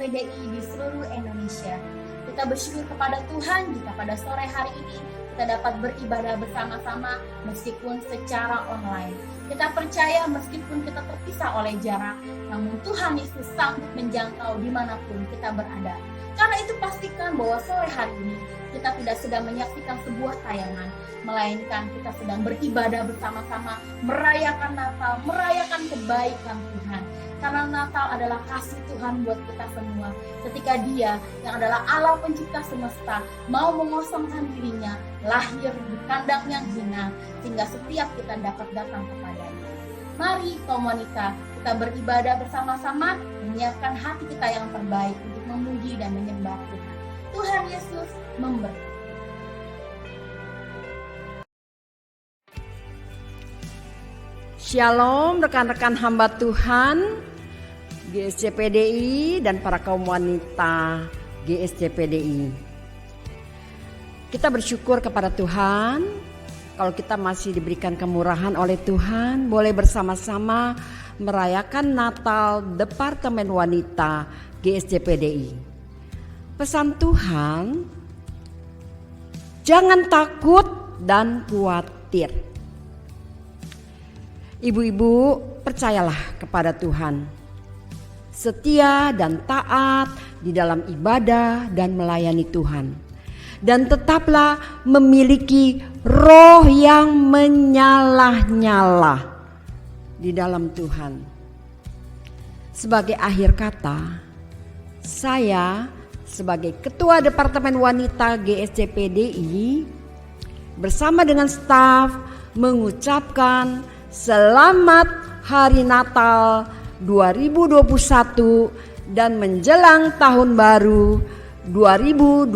GSCPDI di seluruh Indonesia. Kita bersyukur kepada Tuhan jika pada sore hari ini kita dapat beribadah bersama-sama meskipun secara online. Kita percaya meskipun kita terpisah oleh jarak, namun Tuhan Yesus sanggup menjangkau dimanapun kita berada. Karena itu pastikan bahwa sore hari ini kita tidak sedang menyaksikan sebuah tayangan, melainkan kita sedang beribadah bersama-sama, merayakan Natal, merayakan kebaikan Tuhan. Karena Natal adalah kasih Tuhan buat kita semua. Ketika Dia yang adalah Allah pencipta semesta mau mengosongkan dirinya, lahir di kandang yang hina, sehingga setiap kita dapat datang kepadanya. Mari kaum wanita, kita beribadah bersama-sama, menyiapkan hati kita yang terbaik untuk memuji dan menyembah Tuhan. Tuhan Yesus memberkati. Shalom rekan-rekan hamba Tuhan GSCPDI dan para kaum wanita GSCPDI. Kita bersyukur kepada Tuhan kalau kita masih diberikan kemurahan oleh Tuhan, boleh bersama-sama merayakan Natal Departemen Wanita GSCPDI. Pesan Tuhan, jangan takut dan khawatir. Ibu-ibu, percayalah kepada Tuhan. Setia dan taat di dalam ibadah dan melayani Tuhan. Dan tetaplah memiliki roh yang menyala-nyala di dalam Tuhan. Sebagai akhir kata, saya sebagai Ketua Departemen Wanita GSCPDI bersama dengan staf mengucapkan Selamat Hari Natal 2021 dan menjelang Tahun Baru 2022.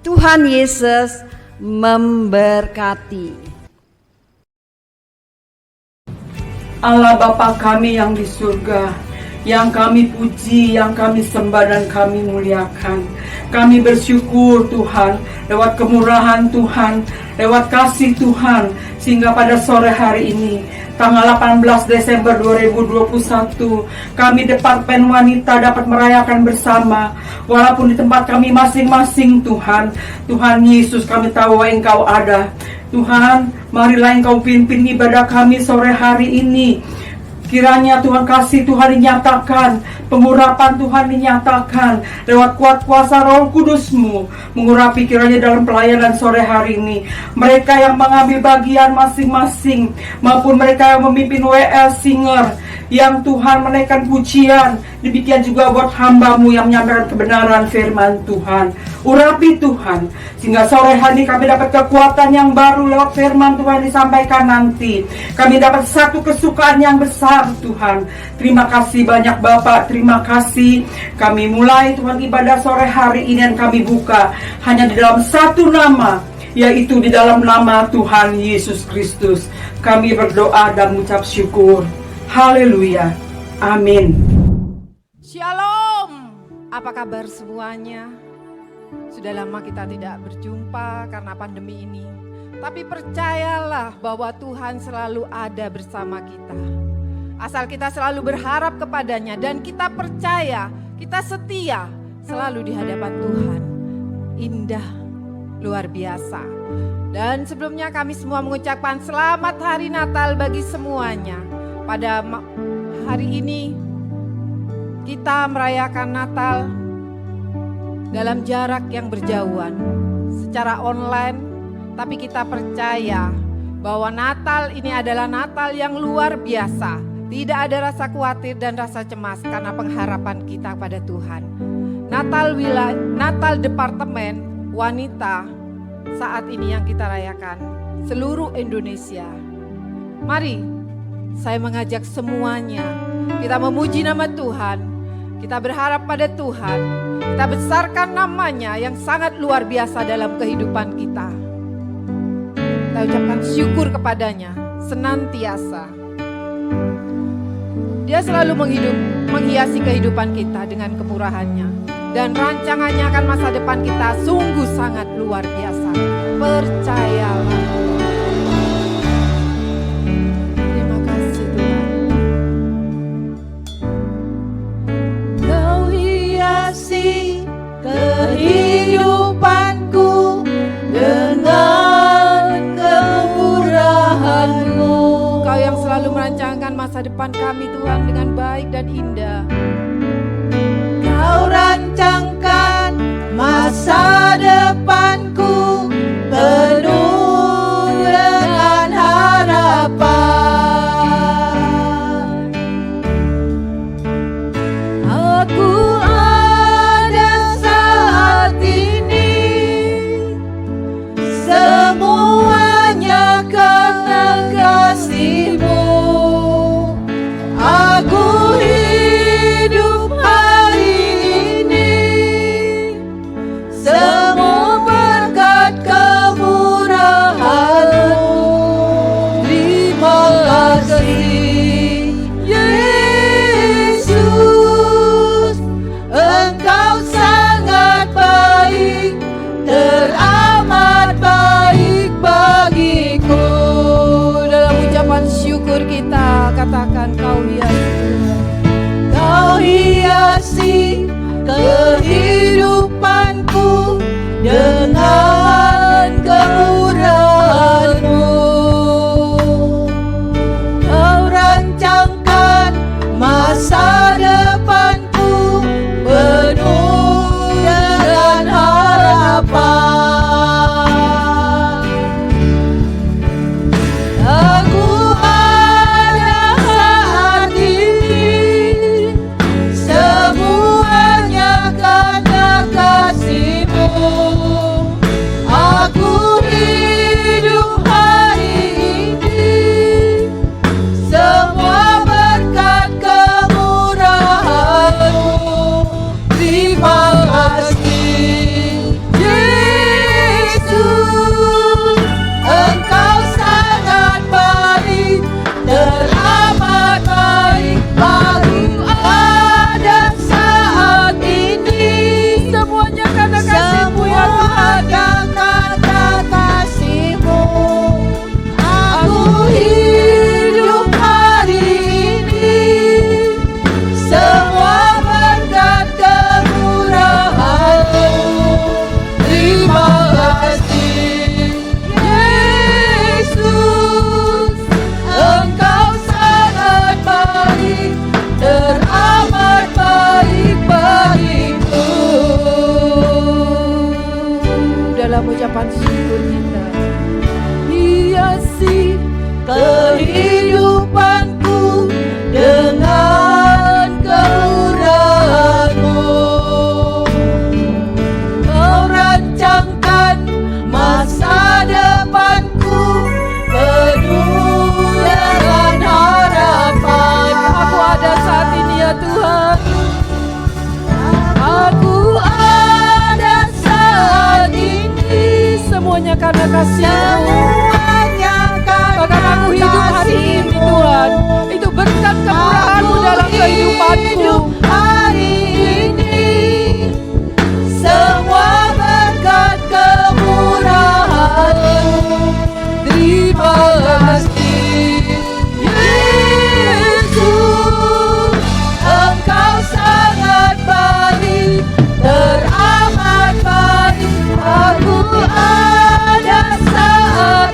Tuhan Yesus memberkati. Allah Bapa kami yang di surga, yang kami puji, yang kami sembah dan kami muliakan. Kami bersyukur Tuhan, lewat kemurahan Tuhan, lewat kasih Tuhan, sehingga pada sore hari ini, tanggal 18 Desember 2021, kami Departemen Wanita dapat merayakan bersama, walaupun di tempat kami masing-masing Tuhan. Tuhan Yesus, kami tahu bahwa Engkau ada. Tuhan, marilah Engkau pimpin ibadah kami sore hari ini. Kiranya Tuhan kasih Tuhan dinyatakan, pengurapan Tuhan dinyatakan lewat kuat kuasa Roh Kudus-Mu, mengurapi kiranya dalam pelayanan sore hari ini. Mereka yang mengambil bagian masing-masing maupun mereka yang memimpin WL Singer, yang Tuhan menaikkan pujian, demikian juga buat hamba-Mu yang menyampaikan kebenaran firman Tuhan. Urapi Tuhan, sehingga sore hari ini kami dapat kekuatan yang baru lewat firman Tuhan disampaikan nanti. Kami dapat satu kesukaan yang besar Tuhan. Terima kasih banyak Bapak, terima kasih. Kami mulai Tuhan ibadah sore hari ini dan kami buka hanya di dalam satu nama, yaitu di dalam nama Tuhan Yesus Kristus. Kami berdoa dan mengucap syukur. Haleluya. Amin. Shalom. Apa kabar semuanya? Sudah lama kita tidak berjumpa karena pandemi ini. Tapi percayalah bahwa Tuhan selalu ada bersama kita. Asal kita selalu berharap kepadanya dan kita percaya, kita setia selalu di hadapan Tuhan. Indah, luar biasa. Dan sebelumnya kami semua mengucapkan selamat hari Natal bagi semuanya. Pada hari ini kita merayakan Natal dalam jarak yang berjauhan, secara online, tapi kita percaya bahwa Natal ini adalah Natal yang luar biasa. Tidak ada rasa khawatir dan rasa cemas karena pengharapan kita pada Tuhan. Natal Departemen Wanita saat ini yang kita rayakan seluruh Indonesia. Mari saya mengajak semuanya, kita memuji nama Tuhan, kita berharap pada Tuhan, kita besarkan namanya yang sangat luar biasa dalam kehidupan kita. Kita ucapkan syukur kepadanya senantiasa. Dia selalu menghiasi kehidupan kita dengan kemurahannya. Dan rancangannya akan masa depan kita sungguh sangat luar biasa. Percayalah. Terima kasih Tuhan. Kau depan kami Tuhan dengan baik dan indah. Kau rancangkan masa depanku penuh dengan harapan. Aku ada saat ini, semuanya karena kasih-Mu. Aku hidup hari ini, semua berkat kemurahan-Mu. Terima kasih Yesus, Engkau sangat baik, teramat baik bagiku. Dalam ucapan syukur kita katakan Kau hiasi Tuhan. Kau hiasi kehidupanku dengan kemurahan-Mu. Kau rancangkan masa depanku penuh dengan harapan. Aku ada saat ini, semuanya karena kasih-Mu. Aku hidup hari ini, semua berkat kemurahan-Mu. Terima kasih Yesus, Engkau sangat baik, teramat baik bagiku. Ada saat ini, Semuanya karena kasih-Mu ya Tuhan. karena kasih-Mu. Aku hidup hari ini, semua berkat kemurahan-Mu. Terima kasih Yesus, Engkau sangat baik, teramat baik bagiku. Dalam ucapan syukur kita, Hiasi kehidupanku dengan kemurahan-Mu. Kau rancangkan masa depanku penuh dengan harapan. aku ada saat ini ya Tuhan. Aku ada saat ini, Semuanya karena kasih-Mu. semuanya Bahkan aku hidup hari ini Tuhan, itu berkat kemurahan-Mu dalam kehidupanku. Hari ini semua berkat kemurahan-Mu. Terima kasih Yesus, Engkau sangat baik, teramat baik. Aku ada saat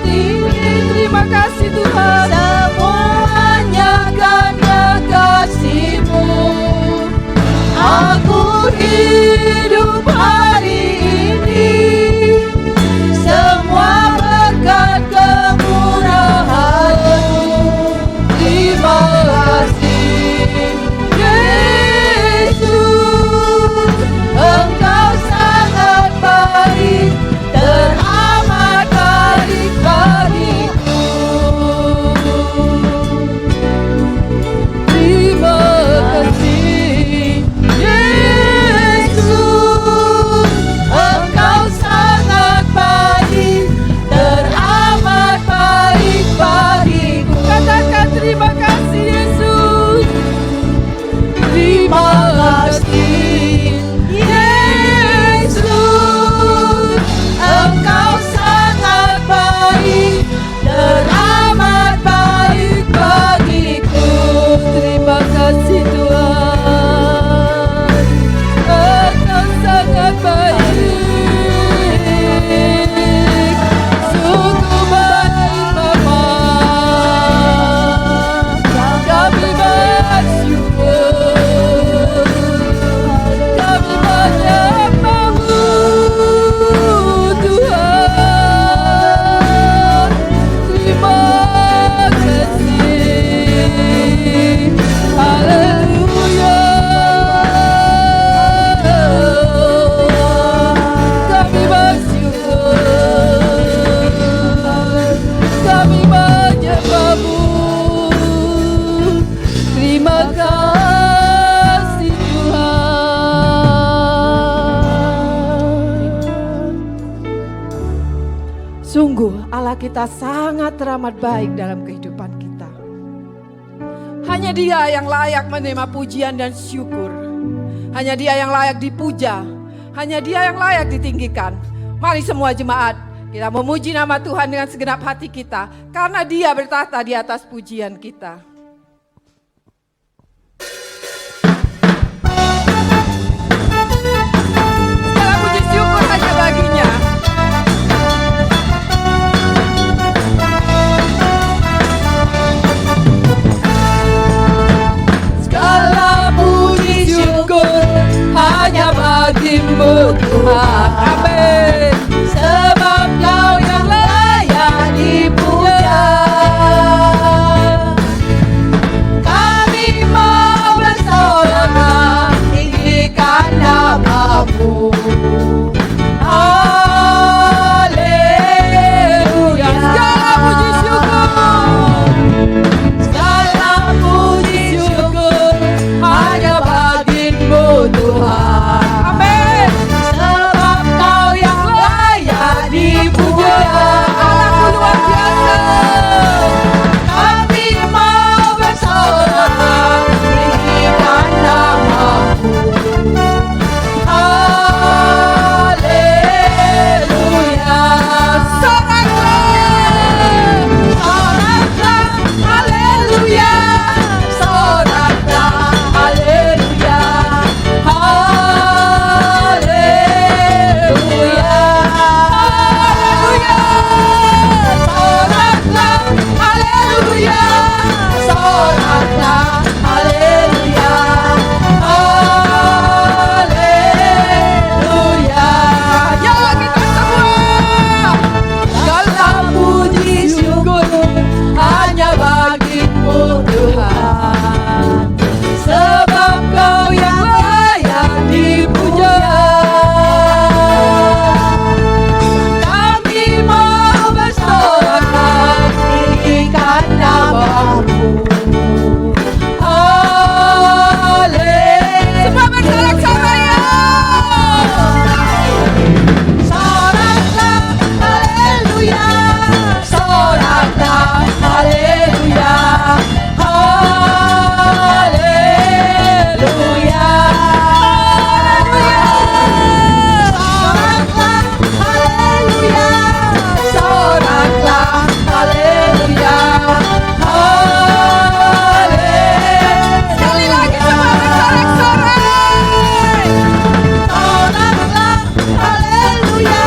Sungguh Allah kita sangat teramat baik dalam kehidupan kita. Hanya Dia yang layak menerima pujian dan syukur. Hanya Dia yang layak dipuja. Hanya Dia yang layak ditinggikan. Mari semua jemaat, kita memuji nama Tuhan dengan segenap hati kita. Karena Dia bertahta di atas pujian kita. Segala puji syukur hanya baginya. Segala puji syukur hanya bagimu Tuhan. Amin. Sebab Kau yang layak dipuja. Kami mau bersorak tinggikan nama-Mu. Haleluya. Segala puji syukur. Segala puji syukur hanya bagimu Tuhan. Amin. Sebab Kau yang layak dipuja. Allahku luar biasa. Kami mau bersorak tinggikan nama-Mu. Haleluya. Soraklah, haleluya. Soraklah, haleluya. Haleluya. Haleluya. Soraklah, haleluya. Haleluya. Ya kita semua. Segala puji syukur hanya bagimu Tuhan. Sebab Kau yang layak dipuja. Kami mau bersorak tinggikan nama-Mu. Haleluya. Semua bersorak-sorak ya. Soraklah, haleluya. Soraklah, haleluya. Haleluya. Soraklah, haleluya. Soraklah, haleluya. Sekali lagi semua bersorak-sorak. Soraklah, haleluya.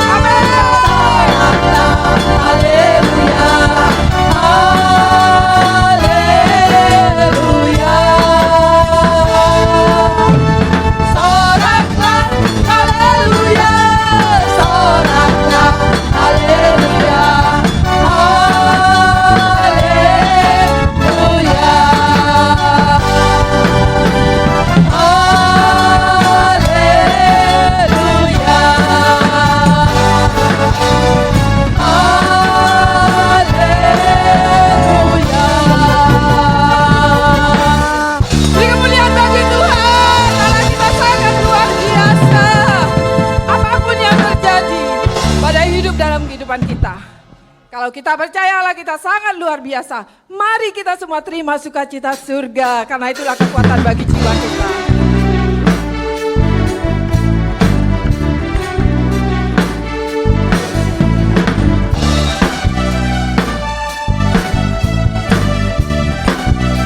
Soraklah, haleluya. Haleluya. Soraklah, haleluya. Soraklah, haleluya. Beri kemuliaan bagi Tuhan. Allah kita sangat luar biasa. Apapun yang terjadi pada hidup dalam kehidupan kita, kalau kita percaya Allah kita sangat luar biasa, mari kita semua terima sukacita surga. Karena itulah kekuatan bagi jiwa kita.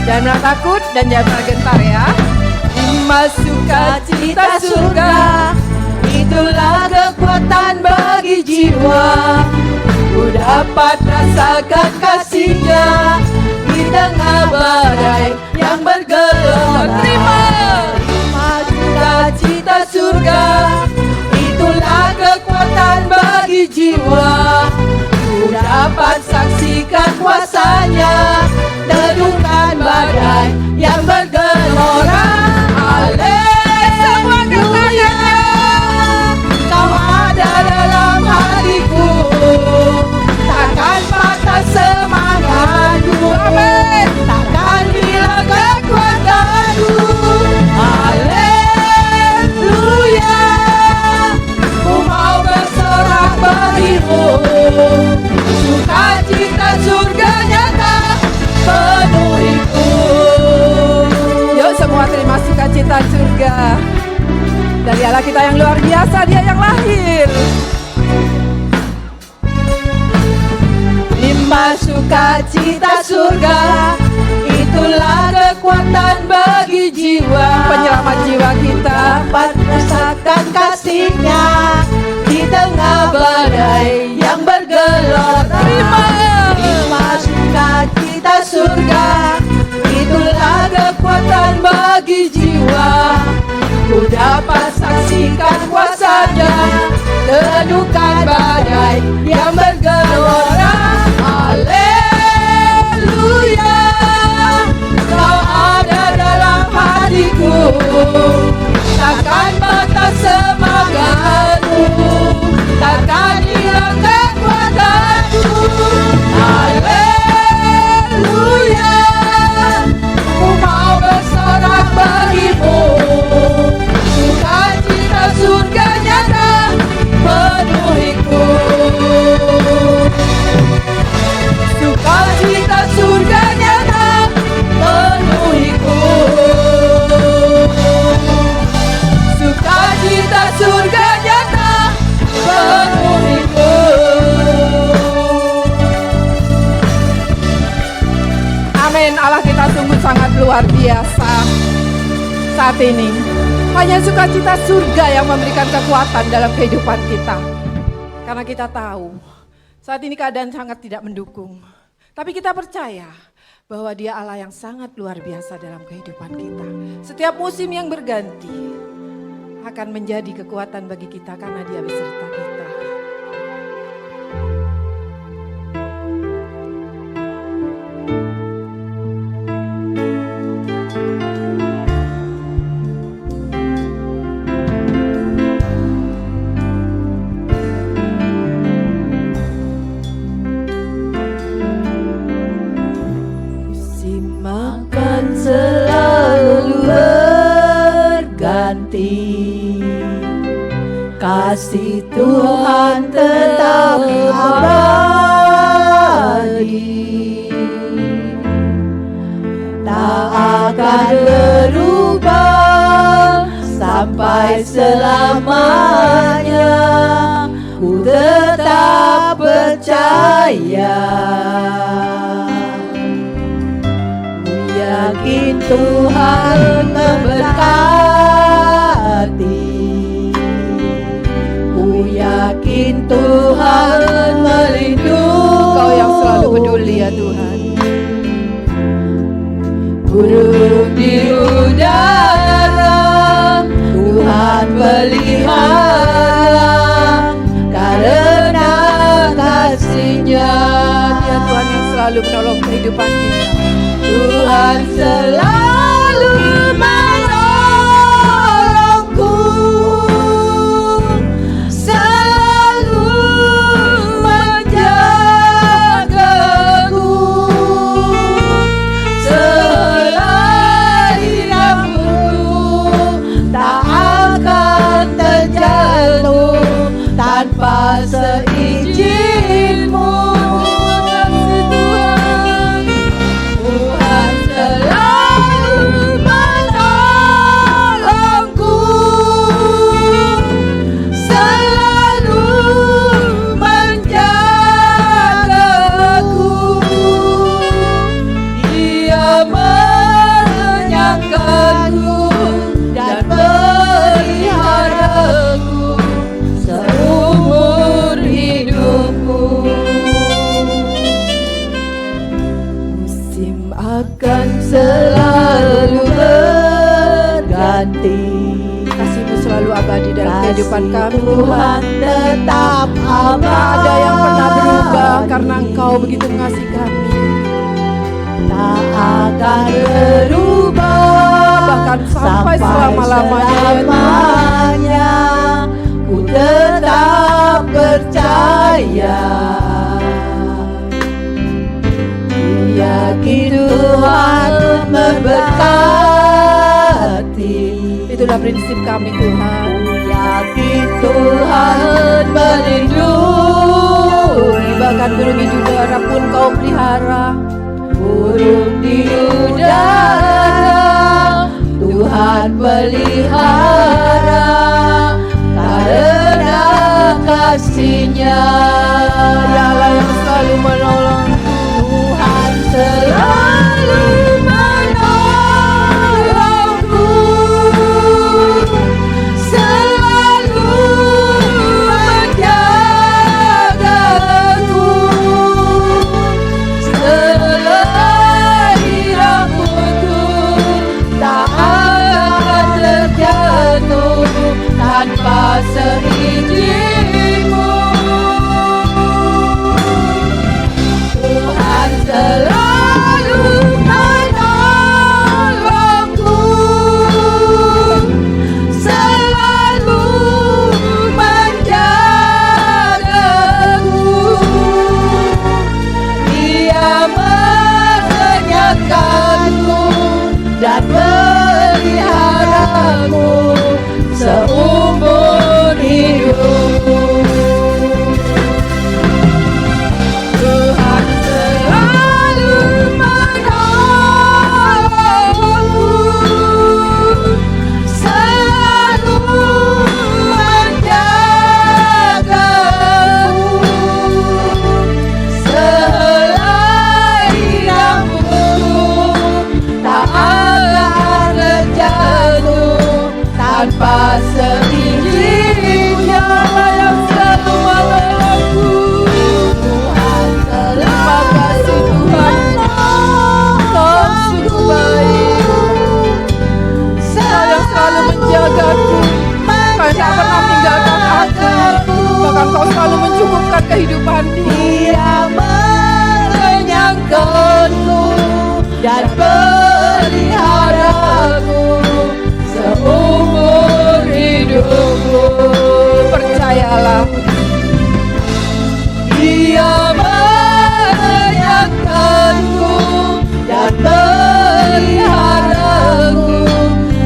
Jangan pernah takut dan jangan pernah gentar ya. Lima sukacita surga, itulah kekuatan bagi jiwa. Ku dapat rasakan kasih-Nya di tengah badai yang bergelora. Terima. Lima sukacita surga, itulah kekuatan bagi jiwa. Ku dapat saksikan kuasa-Nya, teduhkan badai yang bergelora. Haleluya. Kau ada dalam hatiku, takkan patah semangatku. Takkan hilang kekuatanku. Haleluya. Ku mau bersorak bagimu. biasa Dia yang lahir. Limpah sukacita surga, itulah kekuatan bagi jiwa. Penyelamat jiwa kita. Dapat merasakan kasih-Nya di tengah badai yang bergelora. Limpah sukacita surga, itulah kekuatan bagi jiwa. Ku dapat saksikan kuasa-Nya, teduhkan badai yang bergelora. Haleluya, Kau ada dalam hatiku, takkan batas semangatku, takkan hilang kekuatanku. Haleluya, ku mau bersorak bagimu, sukacita surga nyata penuhiku. Sukacita surga nyata penuhiku. Sukacita surga nyata penuhiku. Amin. Allah kita sungguh sangat luar biasa saat ini. Hanya sukacita surga yang memberikan kekuatan dalam kehidupan kita. Karena kita tahu saat ini keadaan sangat tidak mendukung. Tapi kita percaya bahwa Dia Allah yang sangat luar biasa dalam kehidupan kita. Setiap musim yang berganti akan menjadi kekuatan bagi kita karena Dia beserta kita. Selalu berganti, kasih Tuhan tetap abadi, tak akan berubah sampai selamanya. Ku tetap percaya, yakin Tuhan memberkati, ku yakin Tuhan melindungi. Kau yang selalu peduli ya Tuhan. Burung di udara Tuhan pelihara, karena kasih-Nya. Ya Tuhan yang selalu menolong kehidupan kita. Tuhan selalu menolongku, selalu menjagaku, selai rambutku tak akan terjatuh tanpa seizin-Mu. Selalu berganti, kasih-Mu selalu abadi dalam kehidupan kami. Tuhan tetap abadi, tak ada yang pernah berubah karena Engkau begitu mengasihi kami. Tak akan berubah bahkan sampai selama-lamanya. Ku tetap percaya, yakin Tuhan memberkati. Itulah prinsip kami Tuhan. Yakin Tuhan melindungi, bahkan burung di udara pun Kau pelihara. Burung di udara Tuhan pelihara, kehidupan Dia mengenyangkanku dan peliharaku seumur hidupku. Percayalah, Dia mengenyangkanku dan peliharaku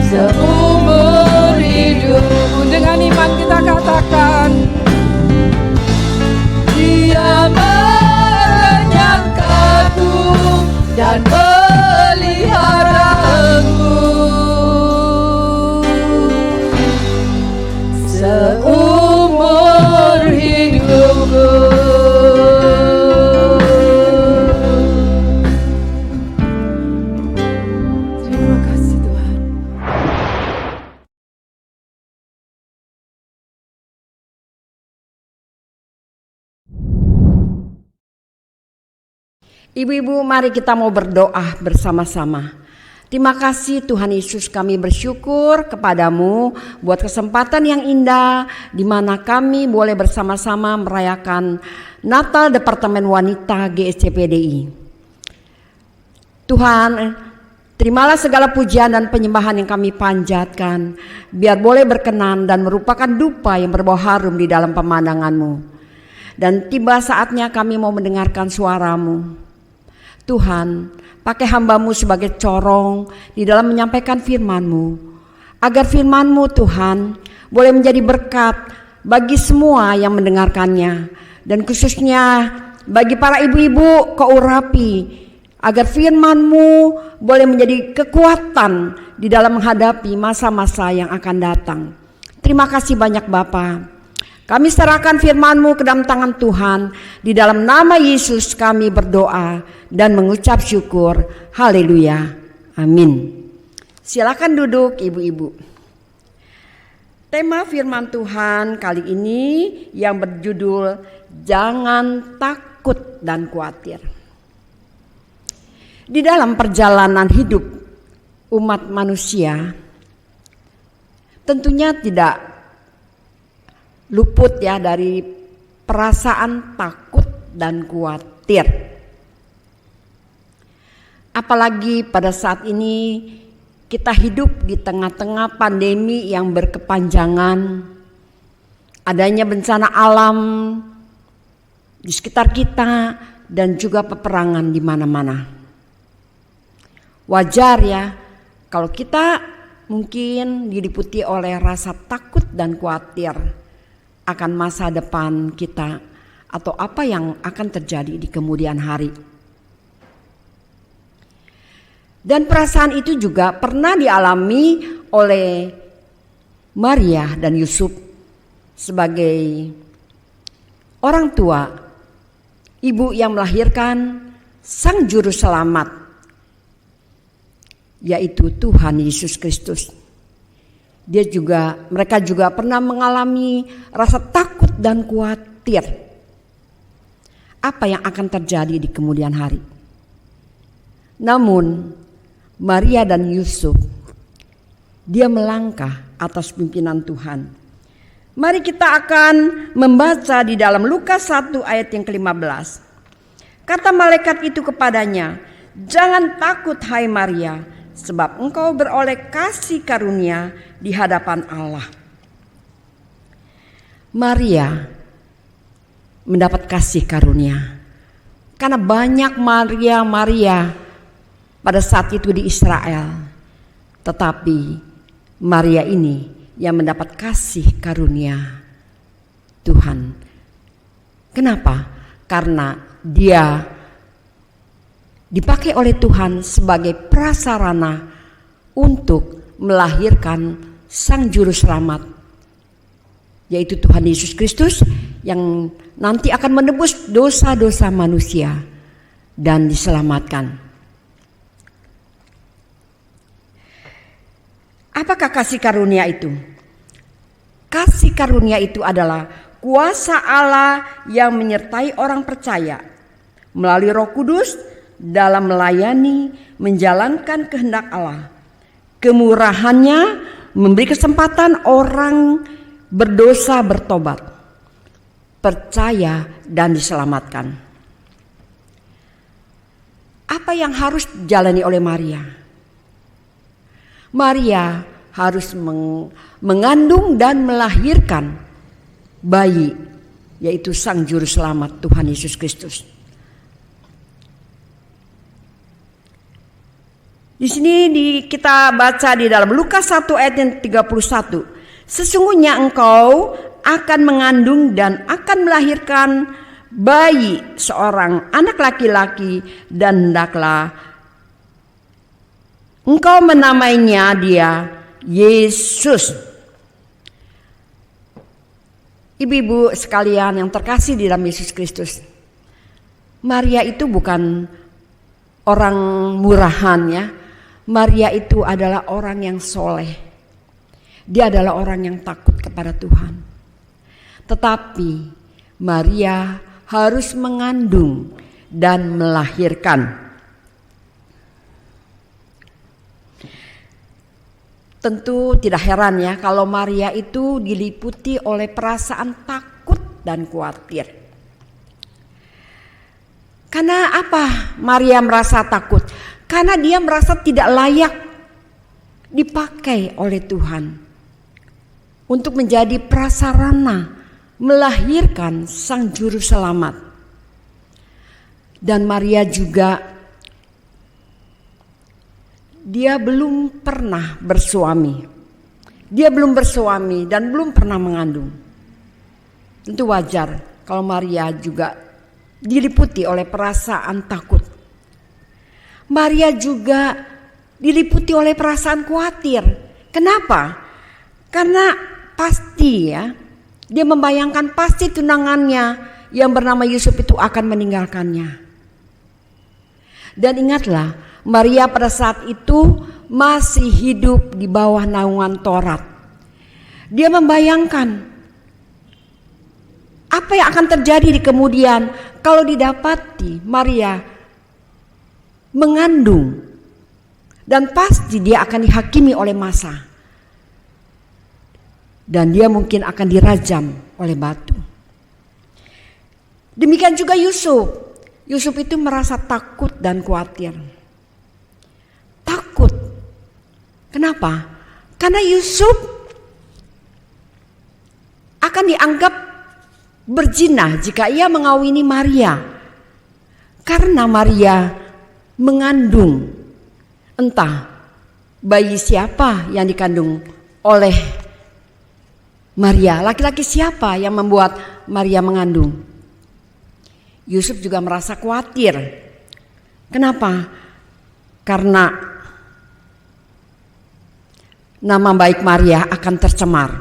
seumur hidupku. dengan iman kita katakan, Dia mengenyangkanku dan peliharaku seumur hidupku. terima kasih Tuhan. Ibu-ibu, mari kita mau berdoa bersama-sama. Terima kasih Tuhan Yesus, kami bersyukur kepadamu buat kesempatan yang indah di mana kami boleh bersama-sama merayakan Natal Departemen Wanita GSCPDI. Tuhan, terimalah segala pujian dan penyembahan yang kami panjatkan, biar boleh berkenan dan merupakan dupa yang berbau harum di dalam pemandangan-Mu. Dan tiba saatnya kami mau mendengarkan suara-Mu. Tuhan, pakai hamba-Mu sebagai corong di dalam menyampaikan firman-Mu, agar firman-Mu Tuhan boleh menjadi berkat bagi semua yang mendengarkannya, dan khususnya bagi para ibu-ibu keurapi, agar firman-Mu boleh menjadi kekuatan di dalam menghadapi masa-masa yang akan datang. Terima kasih banyak Bapa. Kami serahkan firman-Mu ke dalam tangan Tuhan. Di dalam nama Yesus kami berdoa dan mengucap syukur. Haleluya. Amin. Silakan duduk ibu-ibu. Tema firman Tuhan kali ini yang berjudul Jangan Takut dan Khawatir. Di dalam perjalanan hidup umat manusia, tentunya tidak luput ya dari perasaan takut dan khawatir. Apalagi pada saat ini kita hidup di tengah-tengah pandemi yang berkepanjangan, adanya bencana alam di sekitar kita dan juga peperangan di mana-mana. Wajar ya kalau kita mungkin diliputi oleh rasa takut dan khawatir akan masa depan kita atau apa yang akan terjadi di kemudian hari. Dan perasaan itu juga pernah dialami oleh Maria dan Yusuf sebagai orang tua, ibu yang melahirkan Sang Juru Selamat, yaitu Tuhan Yesus Kristus. Mereka juga pernah mengalami rasa takut dan khawatir apa yang akan terjadi di kemudian hari. Namun Maria dan Yusuf, dia melangkah atas pimpinan Tuhan. Mari kita akan membaca di dalam Lukas 1 ayat yang ke-15. Kata malaikat itu kepadanya, "Jangan takut hai Maria, sebab engkau beroleh kasih karunia di hadapan Allah." Maria mendapat kasih karunia karena banyak Maria pada saat itu di Israel, tetapi Maria ini yang mendapat kasih karunia Tuhan. Kenapa? Karena dia dipakai oleh Tuhan sebagai prasarana untuk melahirkan Sang Juru Selamat, yaitu Tuhan Yesus Kristus yang nanti akan menebus dosa-dosa manusia dan diselamatkan. Apakah kasih karunia itu? Kasih karunia itu adalah kuasa Allah yang menyertai orang percaya melalui Roh Kudus dalam melayani, menjalankan kehendak Allah. Kemurahannya memberi kesempatan orang berdosa bertobat. percaya, dan diselamatkan. Apa yang harus dijalani oleh Maria? Maria harus mengandung dan melahirkan bayi, yaitu Sang Juru Selamat Tuhan Yesus Kristus. Di sini kita baca di dalam Lukas 1 ayat yang 31. Sesungguhnya engkau akan mengandung dan akan melahirkan bayi seorang anak laki-laki, dan hendaklah engkau menamainya dia Yesus. Ibu-ibu sekalian yang terkasih di dalam Yesus Kristus, Maria itu bukan orang murahan ya. Maria itu adalah orang yang soleh. Dia adalah orang yang takut kepada Tuhan. Tetapi Maria harus mengandung dan melahirkan. Tentu tidak heran ya kalau Maria itu diliputi oleh perasaan takut dan khawatir. Karena apa Maria merasa takut? Karena dia merasa tidak layak dipakai oleh Tuhan untuk menjadi prasarana melahirkan Sang Juru Selamat. Dan Maria juga, dia belum pernah bersuami. Dia belum bersuami dan belum pernah mengandung. Tentu wajar kalau Maria juga diliputi oleh perasaan takut. Maria juga diliputi oleh perasaan khawatir. Kenapa? Karena pasti ya, dia membayangkan pasti tunangannya yang bernama Yusuf itu akan meninggalkannya. Dan ingatlah, Maria pada saat itu masih hidup di bawah naungan Taurat. Dia membayangkan apa yang akan terjadi di kemudian kalau didapati Maria mengandung, dan pasti dia akan dihakimi oleh masa, dan dia mungkin akan dirajam oleh batu. Demikian juga Yusuf. Yusuf itu merasa takut dan khawatir. Takut. Kenapa? Karena Yusuf akan dianggap berzina jika ia mengawini Maria. Karena Maria mengandung entah bayi siapa yang dikandung oleh Maria, laki-laki siapa yang membuat Maria mengandung. Yusuf juga merasa khawatir. Kenapa? Karena nama baik Maria akan tercemar.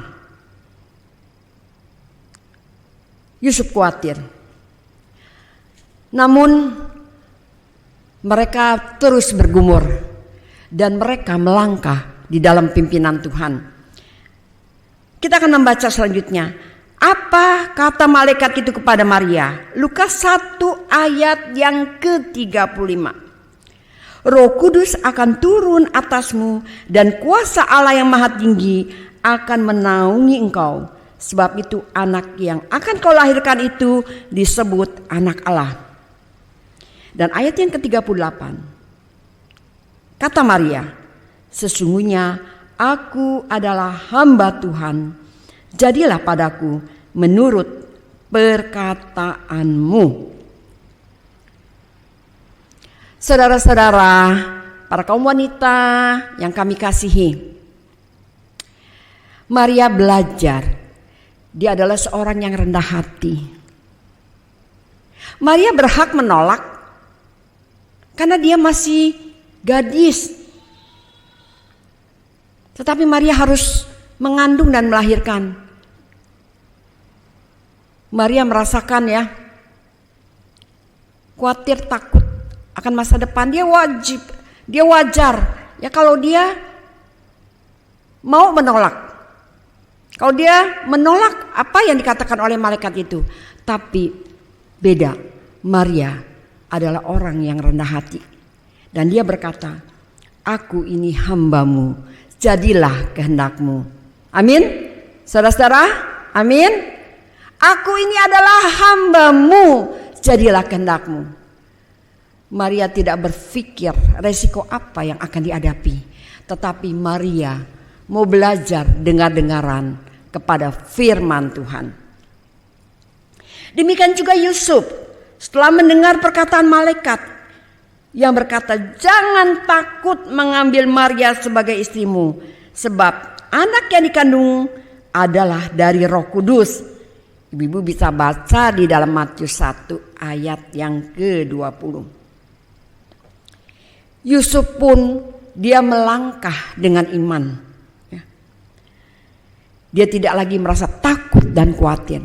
Yusuf khawatir. Namun mereka terus bergumur dan mereka melangkah di dalam pimpinan Tuhan. Kita akan membaca selanjutnya. Apa kata malaikat itu kepada Maria? Lukas 1 ayat yang ke-35. Roh Kudus akan turun atasmu dan kuasa Allah yang Maha Tinggi akan menaungi engkau. Sebab itu anak yang akan kau lahirkan itu disebut anak Allah. Dan ayat yang ke-38. Kata Maria, sesungguhnya aku adalah hamba Tuhan. Jadilah padaku menurut perkataanmu. Saudara-saudara, para kaum wanita yang kami kasihi, Maria belajar. Dia adalah seorang yang rendah hati. Maria berhak menolak karena dia masih gadis. Tetapi Maria harus mengandung dan melahirkan. Maria merasakan ya, khawatir, takut akan masa depan. Dia wajar ya kalau dia mau menolak. Kalau dia menolak apa yang dikatakan oleh malaikat itu. Tapi beda, Maria adalah orang yang rendah hati. Dan dia berkata, aku ini hambamu, jadilah kehendakmu. Amin. Saudara-saudara, amin. Aku ini adalah hamba-Mu, jadilah kehendak-Mu. Maria tidak berpikir resiko apa yang akan dihadapi, tetapi Maria mau belajar dengar-dengaran kepada firman Tuhan. Demikian juga Yusuf, setelah mendengar perkataan malaikat yang berkata, jangan takut mengambil Maria sebagai istrimu, sebab anak yang dikandung adalah dari Roh Kudus. Ibu-ibu bisa baca di dalam Matius 1 ayat yang ke-20. Yusuf pun dia melangkah dengan iman. Dia tidak lagi merasa takut dan khawatir.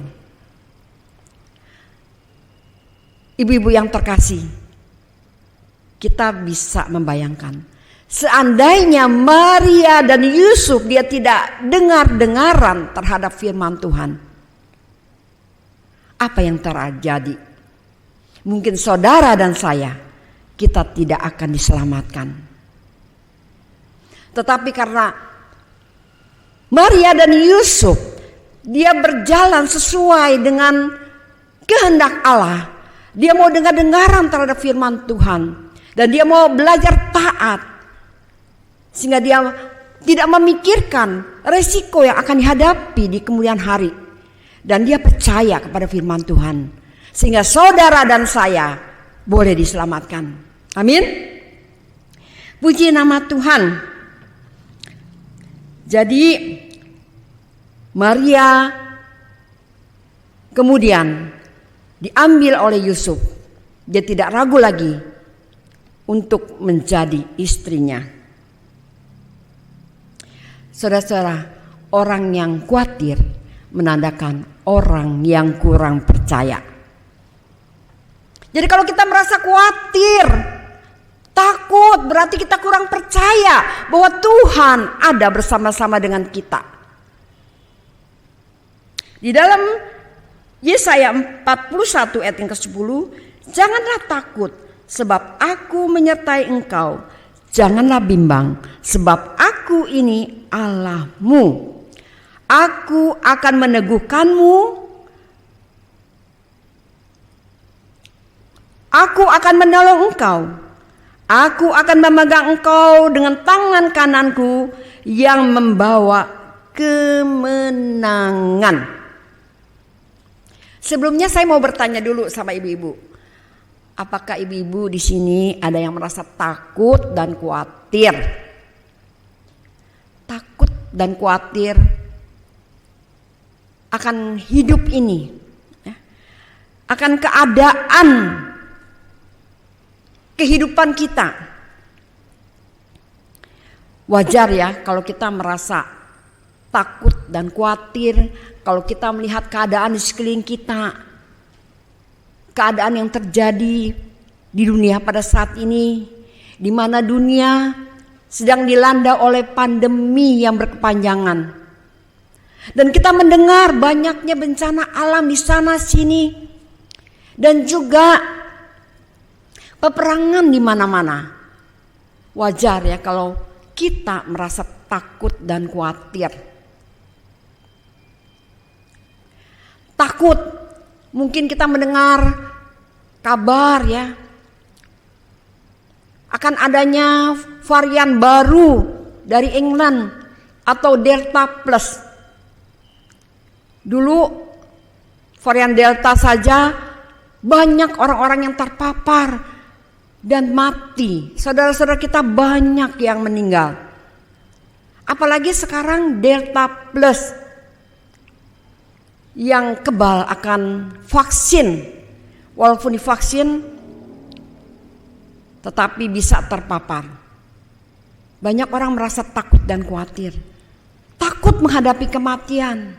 Ibu-ibu yang terkasih, kita bisa membayangkan, seandainya Maria dan Yusuf dia tidak dengar-dengaran terhadap firman Tuhan, apa yang terjadi? Mungkin saudara dan saya, kita tidak akan diselamatkan. Tetapi karena Maria dan Yusuf dia berjalan sesuai dengan kehendak Allah, dia mau dengar-dengaran terhadap firman Tuhan. Dan dia mau belajar taat. Sehingga dia tidak memikirkan resiko yang akan dihadapi di kemudian hari. Dan dia percaya kepada firman Tuhan. Sehingga saudara dan saya boleh diselamatkan. Amin. Puji nama Tuhan. Jadi Maria kemudian diambil oleh Yusuf. Dia tidak ragu lagi untuk menjadi istrinya. Saudara-saudara, orang yang khawatir menandakan orang yang kurang percaya. Jadi kalau kita merasa khawatir, takut, berarti kita kurang percaya bahwa Tuhan ada bersama-sama dengan kita. Di dalam Yesaya 41 ayat yang ke-10, janganlah takut, sebab aku menyertai engkau. Janganlah bimbang, sebab aku ini Allahmu. Aku akan meneguhkanmu. Aku akan menolong engkau. Aku akan memegang engkau dengan tangan kananku yang membawa kemenangan. Sebelumnya saya mau bertanya dulu sama ibu-ibu. Apakah ibu-ibu di sini ada yang merasa takut dan khawatir? Takut dan khawatir akan hidup ini, akan keadaan kehidupan kita. Wajar ya kalau kita merasa takut dan khawatir kalau kita melihat keadaan di sekeliling kita. Keadaan yang terjadi di dunia pada saat ini, di mana dunia sedang dilanda oleh pandemi yang berkepanjangan. Dan kita mendengar banyaknya bencana alam di sana sini. Dan juga peperangan di mana-mana. Wajar ya kalau kita merasa takut dan khawatir. Takut, mungkin kita mendengar kabar ya akan adanya varian baru dari England atau Delta Plus. Dulu varian Delta saja banyak orang-orang yang terpapar dan mati. Saudara-saudara kita banyak yang meninggal. Apalagi sekarang Delta Plus yang kebal akan vaksin. Walaupun divaksin tetapi bisa terpapar. Banyak orang merasa takut dan khawatir. Takut menghadapi kematian.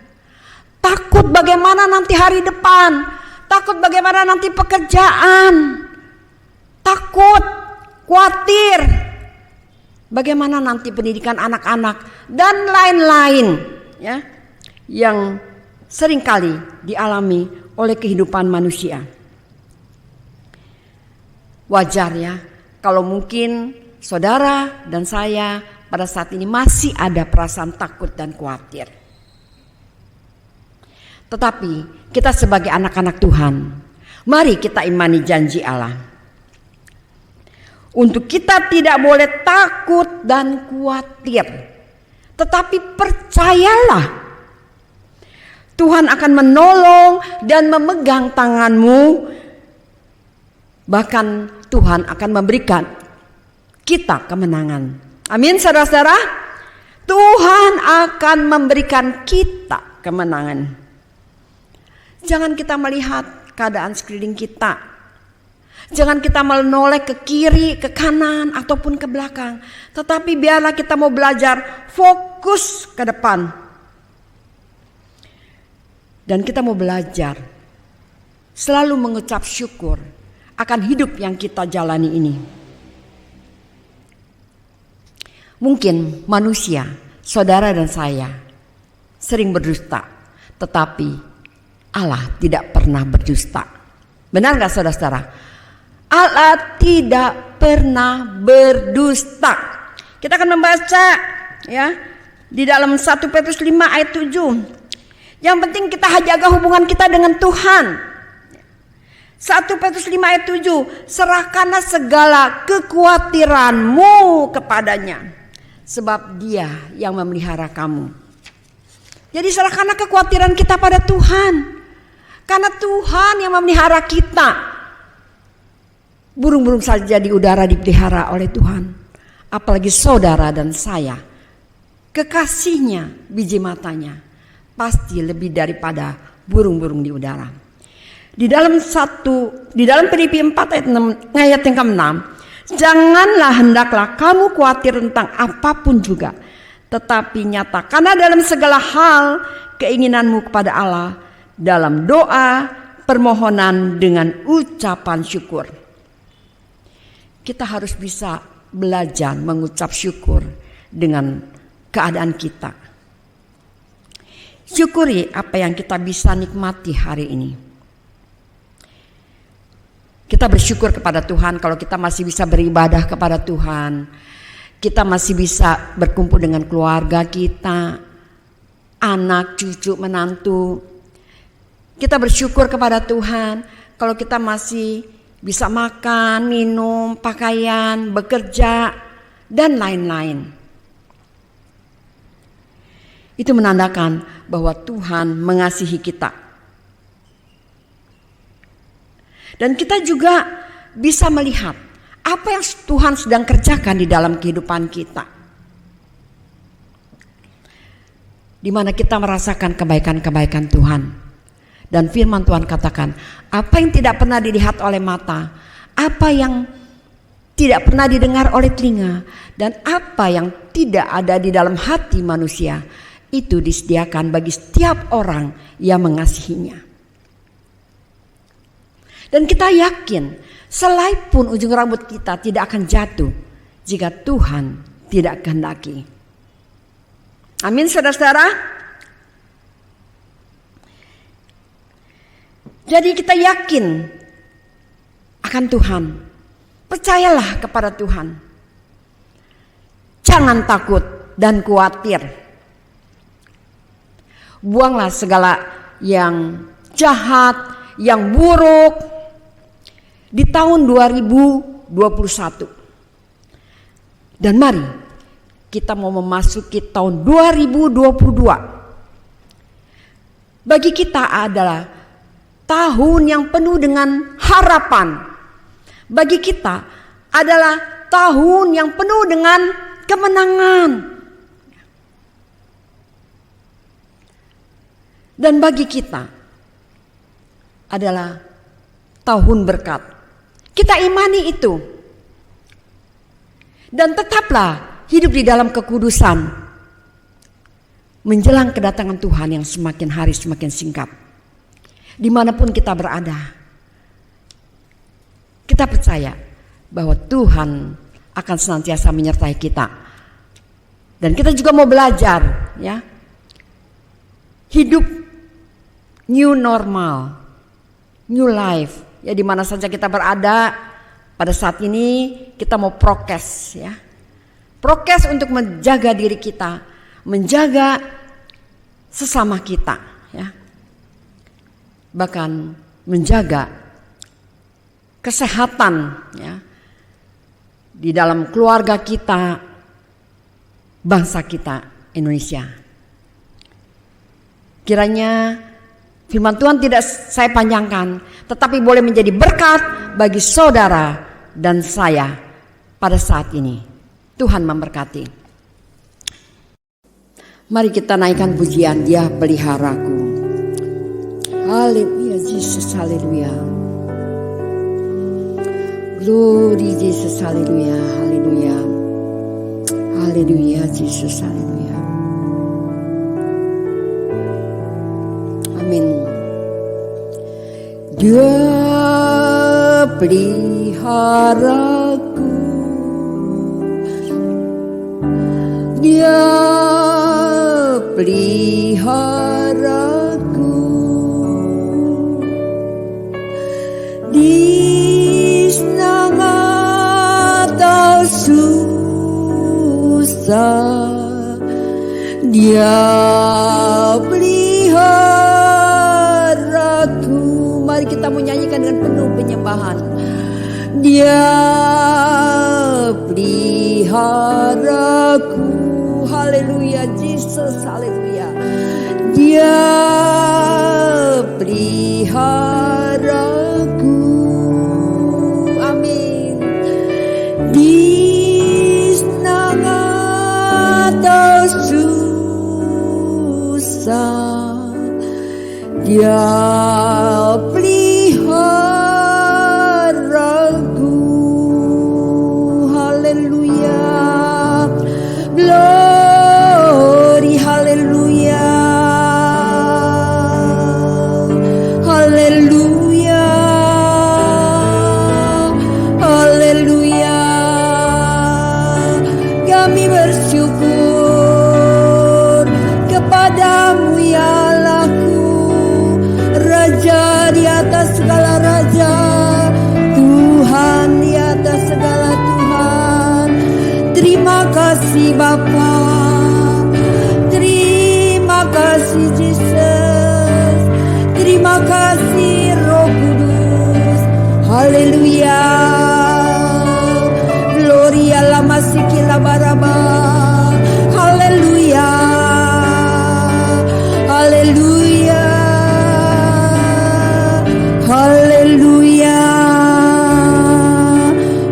Takut bagaimana nanti hari depan. Takut bagaimana nanti pekerjaan. Takut, khawatir. Bagaimana nanti pendidikan anak-anak dan lain-lain ya, yang seringkali dialami oleh kehidupan manusia. Wajar ya kalau mungkin saudara dan saya pada saat ini masih ada perasaan takut dan khawatir. Tetapi kita sebagai anak-anak Tuhan, mari kita imani janji Allah. Untuk kita tidak boleh takut dan khawatir, tetapi percayalah Tuhan akan menolong dan memegang tanganmu. Bahkan Tuhan akan memberikan kita kemenangan. Amin, saudara-saudara. Tuhan akan memberikan kita kemenangan. Jangan kita melihat keadaan sekeliling kita. Jangan kita menoleh ke kiri, ke kanan, ataupun ke belakang. Tetapi biarlah kita mau belajar fokus ke depan. Dan kita mau belajar selalu mengucap syukur akan hidup yang kita jalani ini. Mungkin manusia, saudara dan saya sering berdusta, tetapi Allah tidak pernah berdusta. Benar gak saudara-saudara? Allah tidak pernah berdusta. Kita akan membaca ya di dalam 1 Petrus 5 ayat 7. Yang penting kita jaga hubungan kita dengan Tuhan. 1 Petrus 5 ayat 7. Serahkanlah segala kekhawatiranmu kepadanya, sebab Dia yang memelihara kamu. Jadi serahkanlah kekhawatiran kita pada Tuhan, karena Tuhan yang memelihara kita. Burung-burung saja di udara dipelihara oleh Tuhan, apalagi saudara dan saya. Kekasihnya, biji matanya pasti lebih daripada burung-burung di udara. Di dalam Filipi 4 ayat yang ke-6, janganlah hendaklah kamu khawatir tentang apapun juga, tetapi nyatakanlah dalam segala hal keinginanmu kepada Allah dalam doa, permohonan dengan ucapan syukur. Kita harus bisa belajar mengucap syukur dengan keadaan kita. Syukuri apa yang kita bisa nikmati hari ini. Kita bersyukur kepada Tuhan kalau kita masih bisa beribadah kepada Tuhan. Kita masih bisa berkumpul dengan keluarga kita, anak, cucu, menantu. Kita bersyukur kepada Tuhan kalau kita masih bisa makan, minum, pakaian, bekerja, dan lain-lain. Itu menandakan bahwa Tuhan mengasihi kita. Dan kita juga bisa melihat apa yang Tuhan sedang kerjakan di dalam kehidupan kita. Di mana kita merasakan kebaikan-kebaikan Tuhan. Dan firman Tuhan katakan, apa yang tidak pernah dilihat oleh mata, apa yang tidak pernah didengar oleh telinga, dan apa yang tidak ada di dalam hati manusia, itu disediakan bagi setiap orang yang mengasihinya. Dan kita yakin selai pun ujung rambut kita tidak akan jatuh jika Tuhan tidak kehendaki. Amin, saudara-saudara. Jadi kita yakin akan Tuhan. Percayalah kepada Tuhan. Jangan takut dan khawatir. Buanglah segala yang jahat, yang buruk di tahun 2021. Dan mari kita mau memasuki tahun 2022. Bagi kita adalah tahun yang penuh dengan harapan. Bagi kita adalah tahun yang penuh dengan kemenangan. Dan bagi kita adalah tahun berkat. Kita imani itu. Dan tetaplah hidup di dalam kekudusan. Menjelang kedatangan Tuhan yang semakin hari semakin singkat. Dimanapun kita berada. Kita percaya bahwa Tuhan akan senantiasa menyertai kita. Dan kita juga mau belajar ya. Hidup new normal, new life. Ya di mana saja kita berada pada saat ini kita mau prokes ya. Prokes untuk menjaga diri kita, menjaga sesama kita ya. bahkan menjaga kesehatan ya di dalam keluarga kita, bangsa kita Indonesia. Kiranya firman Tuhan tidak saya panjangkan, tetapi boleh menjadi berkat bagi saudara dan saya pada saat ini. Tuhan memberkati. Mari kita naikkan pujian, Dia peliharaku. Haleluya Yesus, haleluya. Glory Jesus, haleluya, haleluya. Haleluya Yesus, haleluya. Amin. Dia peliharaku, Dia peliharaku di senang atau susah. Dia peliharaku. Mari kita menyanyikan dengan penuh penyembahan. Dia peliharaku. Haleluya Yesus, haleluya. Dia peliharaku. Amin. Di senang atau susah, Dia peliharaku. Haleluya. Glory, haleluya. Haleluya. Haleluya. Kami bersyukur kepadamu ya Allahku, Raja di atas segala raja, Tuhan di atas segala Tuhan. Terima kasih Bapa, terima kasih Yesus, terima kasih Roh Kudus. Haleluya. Gloria la masikila baraba. Haleluya. Haleluya. Haleluya.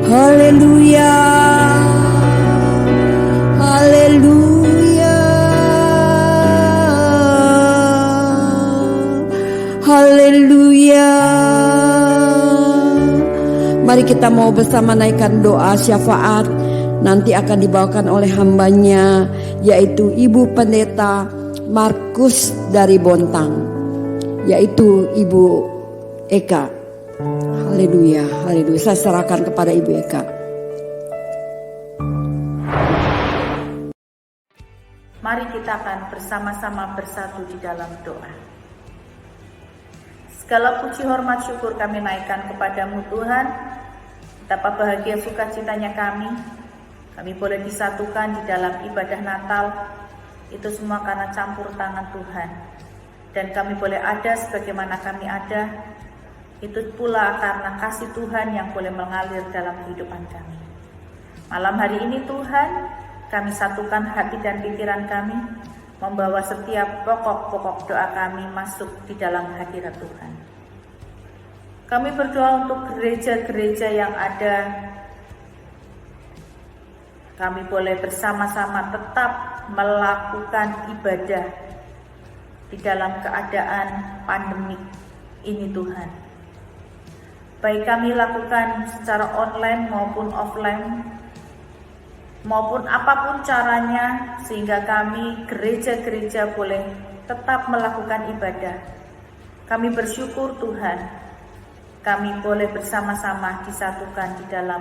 Haleluya. Haleluya. Haleluya. Mari kita mau bersama naikkan doa syafaat. Nanti akan dibawakan oleh hambanya, yaitu Ibu Pendeta Markus dari Bontang, yaitu Ibu Eka. Haleluya, haleluya. Saya serahkan kepada Ibu Eka. Mari kita akan bersama-sama bersatu di dalam doa. Segala puji, hormat, syukur kami naikkan kepadamu Tuhan. Betapa bahagia sukacitanya kami boleh disatukan di dalam ibadah Natal. Itu semua karena campur tangan Tuhan. Dan kami boleh ada sebagaimana kami ada, itu pula karena kasih Tuhan yang boleh mengalir dalam kehidupan kami. Malam hari ini Tuhan, kami satukan hati dan pikiran kami, membawa setiap pokok-pokok doa kami masuk di dalam hadirat Tuhan. Kami berdoa untuk gereja-gereja yang ada. Kami boleh bersama-sama tetap melakukan ibadah di dalam keadaan pandemik ini Tuhan. Baik kami lakukan secara online maupun offline, maupun apapun caranya, sehingga kami gereja-gereja boleh tetap melakukan ibadah. Kami bersyukur Tuhan, kami boleh bersama-sama disatukan di dalam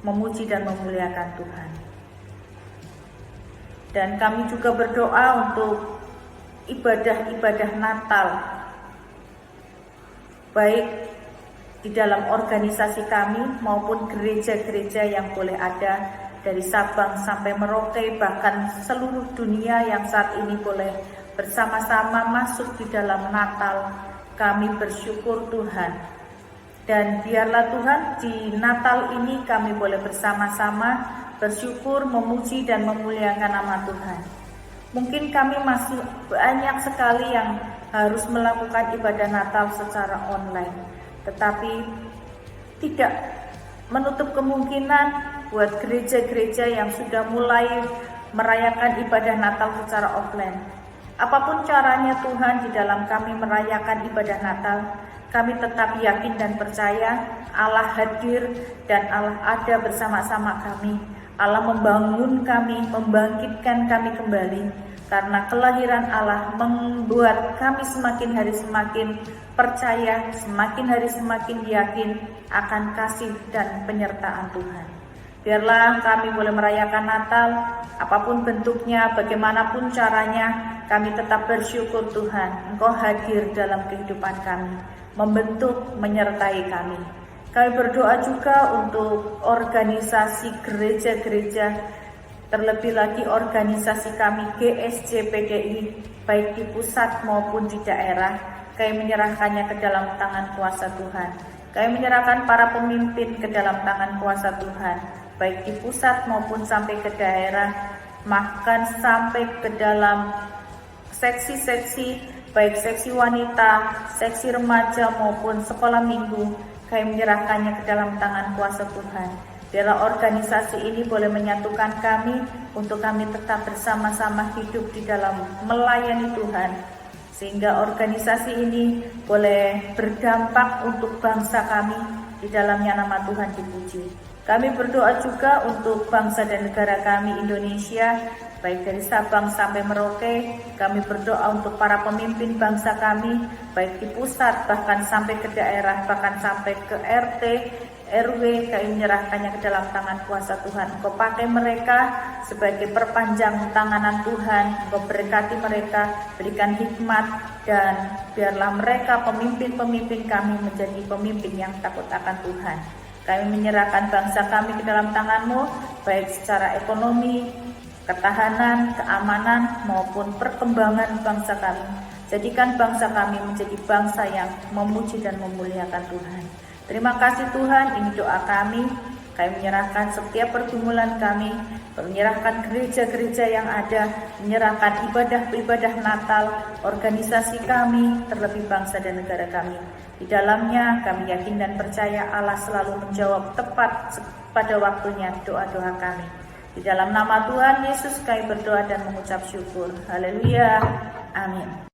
memuji dan memuliakan Tuhan. Dan kami juga berdoa untuk ibadah-ibadah Natal, baik di dalam organisasi kami maupun gereja-gereja yang boleh ada dari Sabang sampai Merauke, bahkan seluruh dunia yang saat ini boleh bersama-sama masuk di dalam Natal kami bersyukur Tuhan. Dan biarlah Tuhan di Natal ini kami boleh bersama-sama bersyukur, memuji dan memuliakan nama Tuhan. Mungkin kami masih banyak sekali yang harus melakukan ibadah Natal secara online, tetapi tidak menutup kemungkinan buat gereja-gereja yang sudah mulai merayakan ibadah Natal secara offline. Apapun caranya Tuhan di dalam kami merayakan ibadah Natal, kami tetap yakin dan percaya Allah hadir dan Allah ada bersama-sama kami. Allah membangun kami, membangkitkan kami kembali. Karena kelahiran Allah membuat kami semakin hari semakin percaya, semakin hari semakin yakin akan kasih dan penyertaan Tuhan. Biarlah kami boleh merayakan Natal, apapun bentuknya, bagaimanapun caranya, kami tetap bersyukur Tuhan, Engkau hadir dalam kehidupan kami, membentuk, menyertai kami. Kami berdoa juga untuk organisasi gereja-gereja, terlebih lagi organisasi kami GSJ PDI, baik di pusat maupun di daerah. Kami menyerahkannya ke dalam tangan kuasa Tuhan. Kami menyerahkan para pemimpin ke dalam tangan kuasa Tuhan, baik di pusat maupun sampai ke daerah, bahkan sampai ke dalam seksi-seksi, baik seksi wanita, seksi remaja maupun sekolah minggu. Kami menyerahkannya ke dalam tangan kuasa Tuhan. Biarlah organisasi ini boleh menyatukan kami untuk kami tetap bersama-sama hidup di dalam melayani Tuhan, sehingga organisasi ini boleh berdampak untuk bangsa kami, di dalamnya nama Tuhan dipuji. Kami berdoa juga untuk bangsa dan negara kami Indonesia, baik dari Sabang sampai Merauke. Kami berdoa untuk para pemimpin bangsa kami, baik di pusat bahkan sampai ke daerah, bahkan sampai ke RT, RW. Kami menyerahkannya ke dalam tangan kuasa Tuhan. Engkau pakai mereka sebagai perpanjang tanganan Tuhan. Engkau berkati mereka, berikan hikmat, dan biarlah mereka pemimpin-pemimpin kami menjadi pemimpin yang takut akan Tuhan. Kami menyerahkan bangsa kami ke dalam tangan-Mu, baik secara ekonomi, ketahanan, keamanan, maupun perkembangan bangsa kami. Jadikan bangsa kami menjadi bangsa yang memuji dan memuliakan Tuhan. Terima kasih Tuhan, ini doa kami. Kami menyerahkan setiap pergumulan kami, menyerahkan gereja-gereja yang ada, menyerahkan ibadah-ibadah Natal, organisasi kami, terlebih bangsa dan negara kami. Di dalamnya kami yakin dan percaya Allah selalu menjawab tepat pada waktunya doa-doa kami. Di dalam nama Tuhan Yesus kami berdoa dan mengucap syukur. Haleluya. Amin.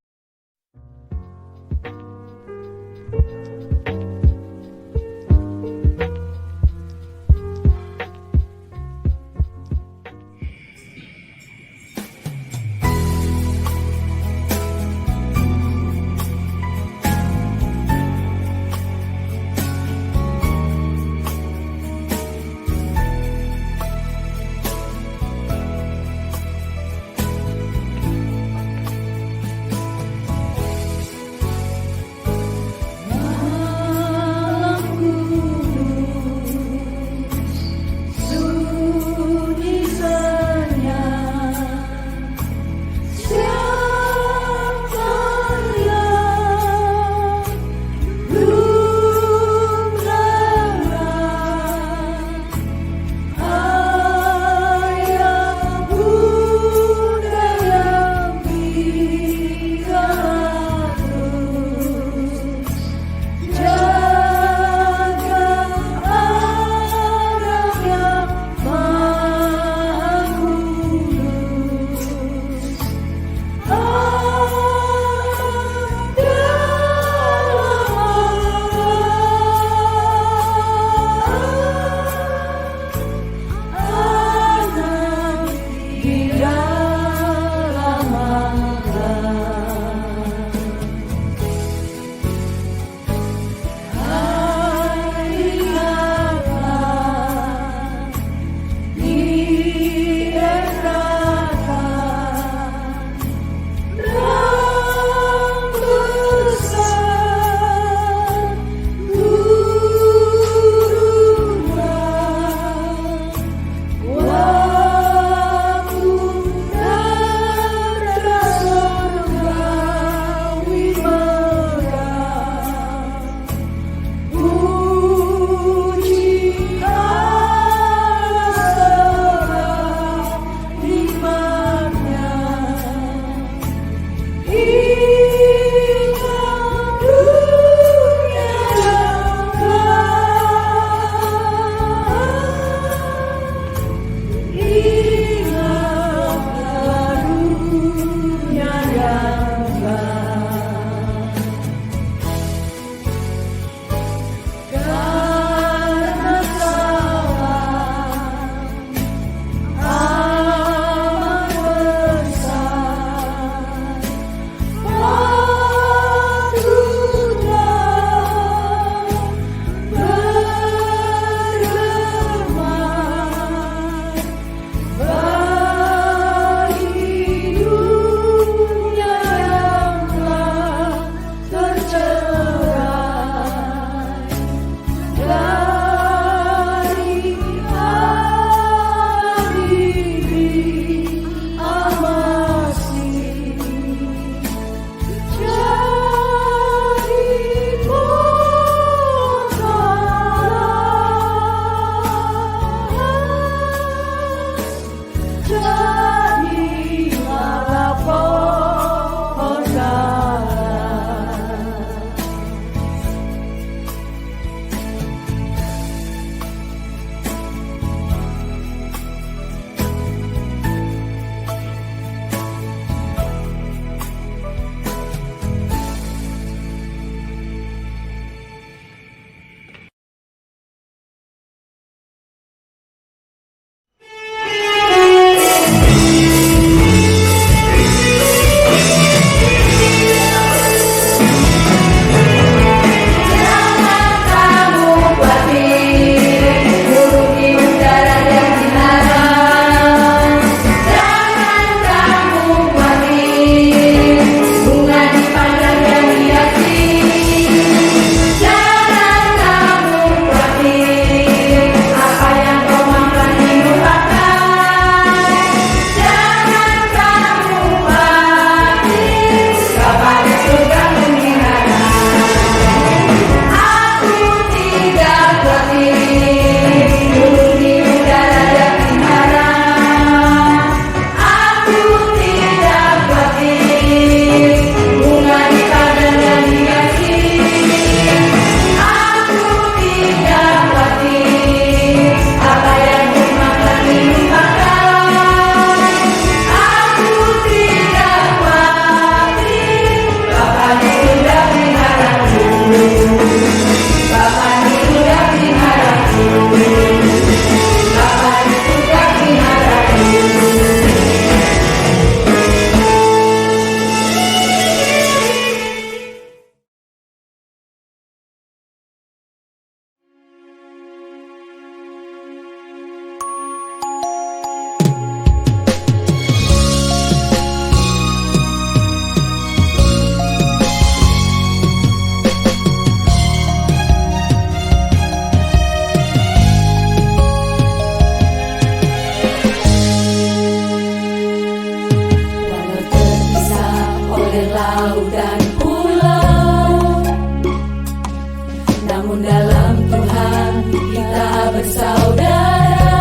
Namun dalam Tuhan kita bersaudara,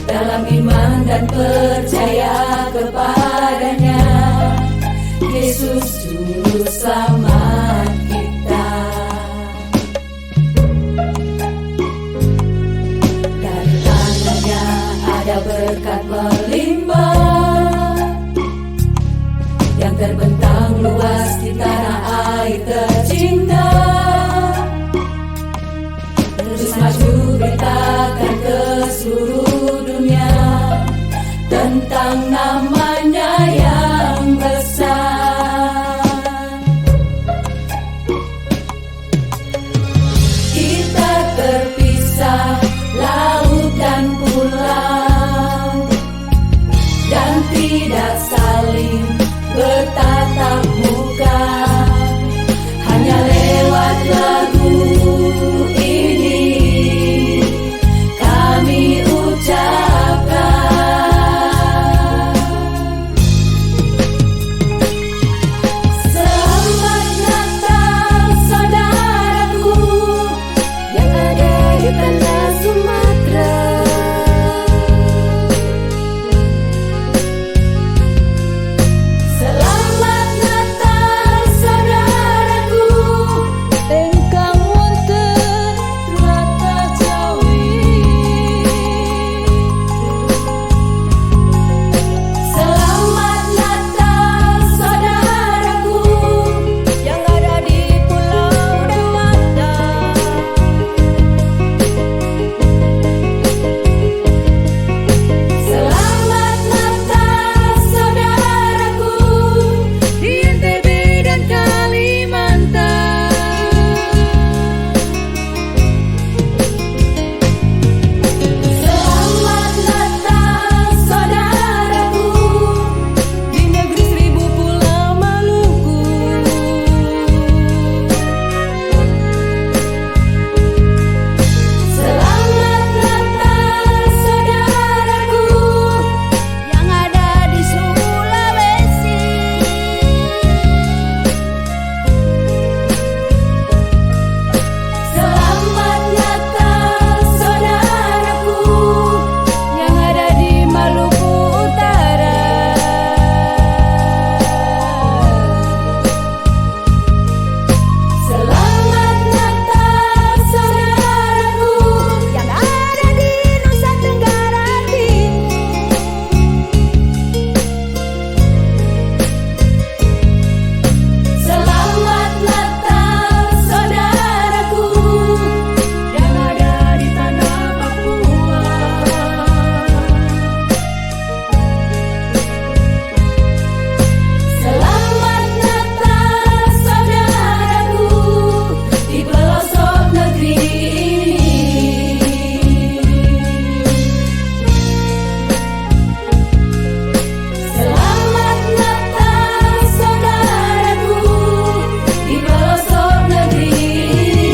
dalam iman dan percaya kepadanya. Yesus Juru Selamat kita. Dari tangannya ada berkat melimpah, yang terbentang luas di tanah air tercinta. Terus maju beritakan ke seluruh dunia tentang namanya yang besar. Kita terpisah laut dan pulau, dan tidak saling bertatap muka. Hanya lewat lagu ini kami ucapkan, Selamat Natal saudaraku yang ada di tanah Sumatera. Selamat Natal saudaraku tengkang wonten Rata Jawi. Selamat Natal saudaraku yang ada di Pulau Dewata. Selamat Natal saudaraku di NTB dan Kalimantan. Selamat Natal saudaraku di negeri seribu pulau Maluku. Selamat Natal saudaraku yang ada di Sulawesi. Selamat Natal saudaraku yang ada di Maluku Utara. Selamat Natal saudaraku yang ada di Nusa Tenggara Timur. Selamat Natal saudaraku yang ada di tanah Papua. Selamat Natal saudaraku di pelosok negeri ini. Selamat Natal saudaraku di pelosok negeri ini.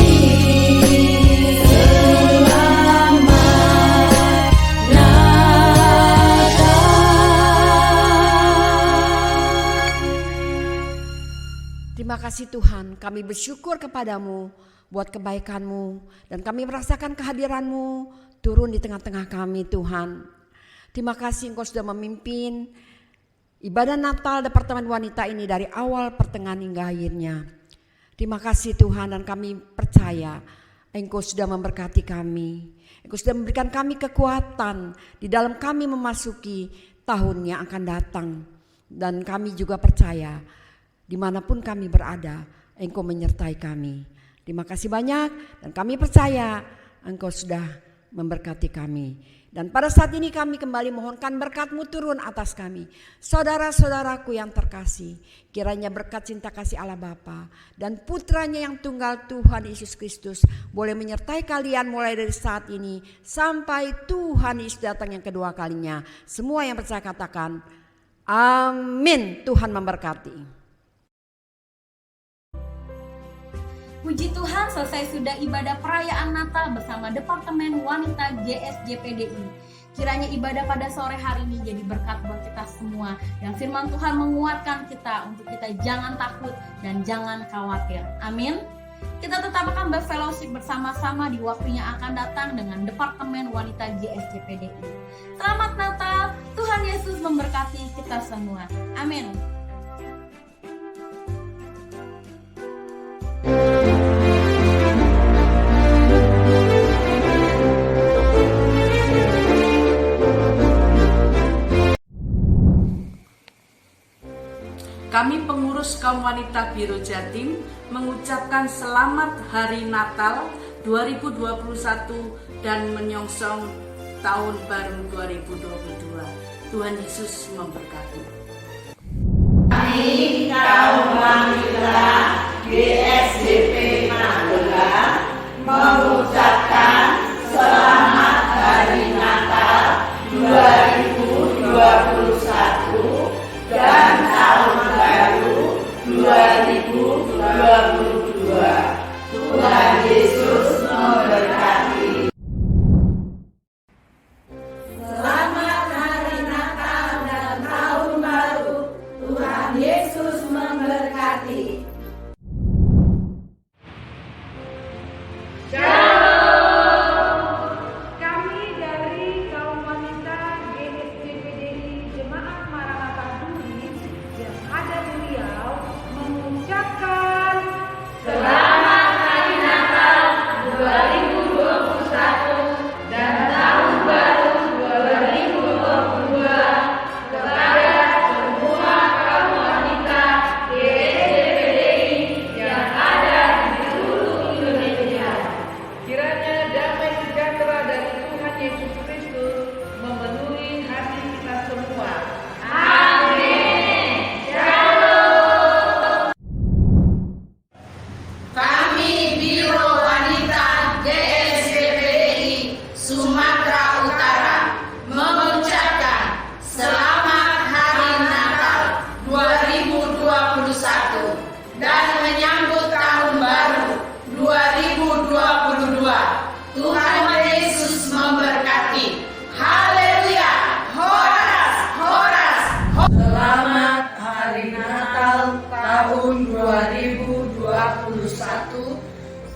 Selamat Natal. Terima kasih Tuhan, kami bersyukur kepadamu buat kebaikan-Mu, dan kami merasakan kehadiran-Mu turun di tengah-tengah kami Tuhan. Terima kasih Engkau sudah memimpin ibadah Natal Departemen Wanita ini dari awal, pertengahan hingga akhirnya. Terima kasih Tuhan, dan kami percaya Engkau sudah memberkati kami. Engkau sudah memberikan kami kekuatan di dalam kami memasuki tahun yang akan datang. Dan kami juga percaya dimanapun kami berada, Engkau menyertai kami. Terima kasih banyak, dan kami percaya Engkau sudah memberkati kami. Dan pada saat ini kami kembali mohonkan berkat-Mu turun atas kami. Saudara-saudaraku yang terkasih, kiranya berkat cinta kasih Allah Bapa dan Putranya yang tunggal Tuhan Yesus Kristus boleh menyertai kalian mulai dari saat ini sampai Tuhan Yesus datang yang kedua kalinya. Semua yang percaya katakan amin. Tuhan memberkati. Puji Tuhan, selesai sudah ibadah perayaan Natal bersama Departemen Wanita GSJPDI. Kiranya ibadah pada sore hari ini jadi berkat buat kita semua. Dan firman Tuhan menguatkan kita untuk kita jangan takut dan jangan khawatir. Amin. Kita tetap akan berfellowship bersama-sama di waktu yang akan datang dengan Departemen Wanita GSJPDI. Selamat Natal, Tuhan Yesus memberkati kita semua. Amin. Kami pengurus kaum wanita Biro Jatim mengucapkan selamat Hari Natal 2021 dan menyongsong Tahun Baru 2022. Tuhan Yesus memberkati. Kami kaum wanita GSJP Magelang mengucapkan selamat Hari Natal 2021 dan Tahun Baru 2022. Tuhan Yesus memberkati. Selamat Hari Natal dan Tahun Baru. Tuhan Yesus memberkati. Kami dari kaum wanita GSJPDI Jemaat Maranatha Duri yang ada di Riau mengucapkan Selamat Hari Natal 2021 dan Tahun Baru 2022 kepada semua kaum wanita GSJPDI yang ada di seluruh Indonesia. kiranya damai sejahtera dari Tuhan Yesus Kristus memenuhi hati kita semua. Amin. Shalom. Kami Biro Wanita GSJPDI Sumatera Utara mengucapkan Selamat Hari Natal 2021 dan menyambut Tahun Baru 2022. Tuhan Yesus memberkati. Haleluya. Horas, horas. Selamat Hari Natal tahun 2021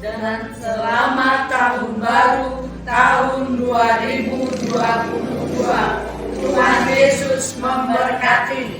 dan selamat Tahun Baru tahun 2022. Tuhan Yesus memberkati.